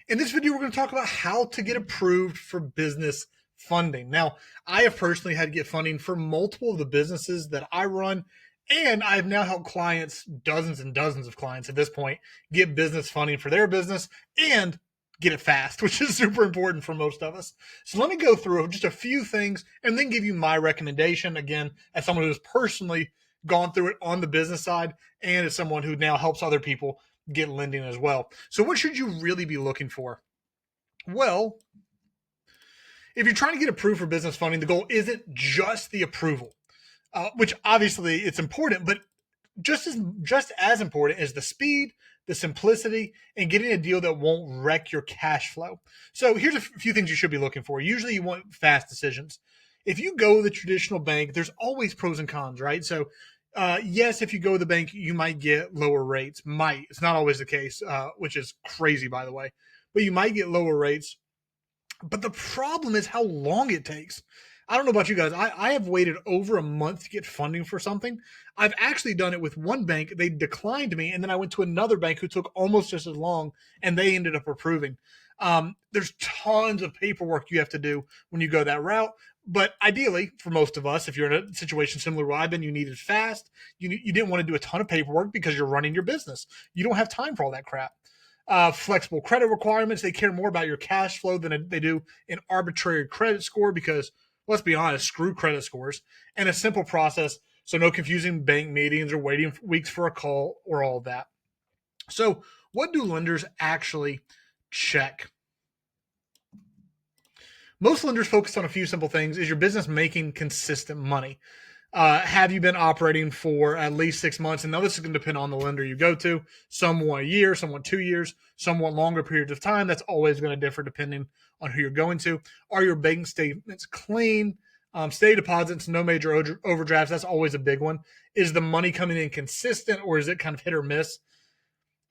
In this video, we're going to talk about how to get approved for business funding. Now, I have personally had to get funding for multiple of the businesses that I run, and I've now helped clients, dozens and dozens of clients at this point, get business funding for their business and get it fast, which is super important for most of us. So let me go through just a few things and then give you my recommendation, again, as someone who's personally gone through it on the business side and as someone who now helps other people get lending as well. So what should you really be looking for? Well, if you're trying to get approved for business funding, the goal isn't just the approval, which obviously it's important, but just as important is the speed, the simplicity, and getting a deal that won't wreck your cash flow. So here's a few things you should be looking for. Usually you want fast decisions. If you go the traditional bank, there's always pros and cons, right? So yes, if you go to the bank, you might get lower rates. Might. It's not always the case, which is crazy, by the way. But you might get lower rates. But the problem is how long it takes. I don't know about you guys. I have waited over a month to get funding for something. I've actually done it with one bank. They declined me. And then I went to another bank who took almost just as long, and they ended up approving. There's tons of paperwork you have to do when you go that route. But ideally, for most of us, if you're in a situation similar to what I've been, you need it fast. You didn't want to do a ton of paperwork because you're running your business. You don't have time for all that crap. Flexible credit requirements. They care more about your cash flow than they do an arbitrary credit score because, let's be honest, screw credit scores. And a simple process, so no confusing bank meetings or waiting weeks for a call or all of that. So what do lenders actually check? Most lenders focus on a few simple things. Is your business making consistent money? Have you been operating for at least 6 months? And now this is going to depend on the lender you go to. Some want a year, some want 2 years, some want longer periods of time. That's always going to differ depending on who you're going to. Are your bank statements clean? Steady deposits, no major overdrafts. That's always a big one. Is the money coming in consistent, or is it kind of hit or miss?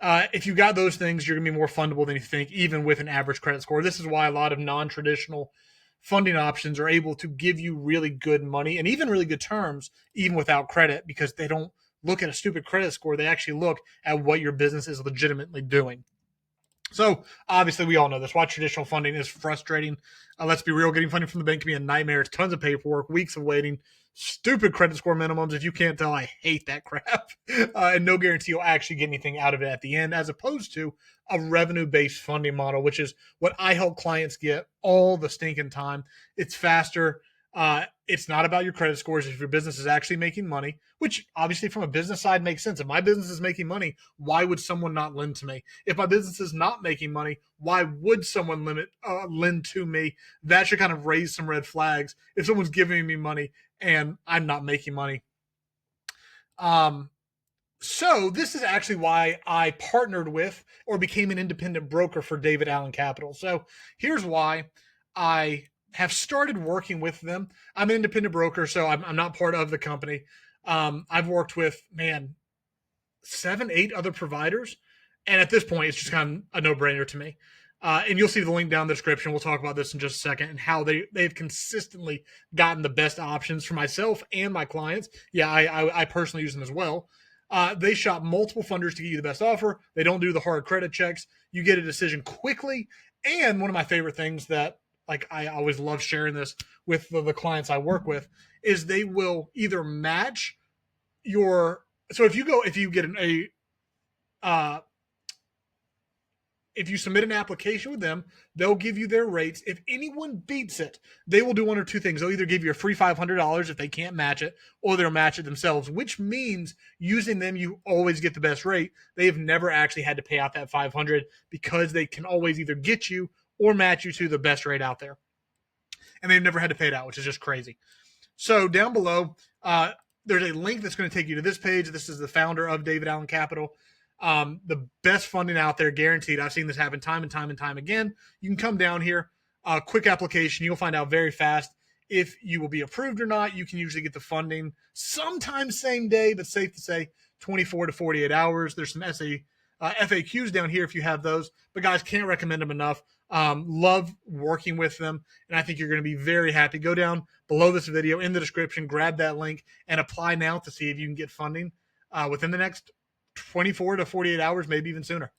If you got those things, you're going to be more fundable than you think, even with an average credit score. This is why a lot of non-traditional funding options are able to give you really good money and even really good terms, even without credit, because they don't look at a stupid credit score. They actually look at what your business is legitimately doing. So obviously we all know this. Why traditional funding is frustrating. Let's be real. Getting funding from the bank can be a nightmare. It's tons of paperwork, weeks of waiting, stupid credit score minimums. If you can't tell, I hate that crap. And no guarantee you'll actually get anything out of it at the end, as opposed to a revenue-based funding model, which is what I help clients get all the stinking time. It's faster. It's not about your credit scores. If your business is actually making money, which obviously from a business side makes sense. If my business is making money, why would someone not lend to me? If my business is not making money, why would someone lend to me? That should kind of raise some red flags. If someone's giving me money and I'm not making money. So this is actually why I partnered with or became an independent broker for David Allen Capital. So here's why I have started working with them. I'm an independent broker, so I'm not part of the company. I've worked with, 7, 8 other providers. And at this point, it's just kind of a no-brainer to me. And you'll see the link down in the description. We'll talk about this in just a second and how they've consistently gotten the best options for myself and my clients. Yeah, I personally use them as well. They shop multiple funders to get you the best offer. They don't do the hard credit checks. You get a decision quickly. And one of my favorite things that, like, I always love sharing this with the clients I work with, is they will either match your. So if you get if you submit an application with them, they'll give you their rates. If anyone beats it, they will do one or two things. They'll either give you a free $500 if they can't match it, or they'll match it themselves, which means using them, you always get the best rate. They have never actually had to pay out that $500 because they can always either get you or match you to the best rate out there. And they've never had to pay it out, which is just crazy. So down below, there's a link that's going to take you to this page. This is the founder of David Allen Capital. The best funding out there, guaranteed. I've seen this happen time and time and time again. You can come down here, quick application. You'll find out very fast if you will be approved or not. You can usually get the funding sometimes same day, but safe to say 24 to 48 hours. There's some FAQs down here if you have those, but guys, can't recommend them enough. Love working with them, and I think you're going to be very happy. Go down below this video in the description, grab that link, and apply now to see if you can get funding within the next 24 to 48 hours, maybe even sooner.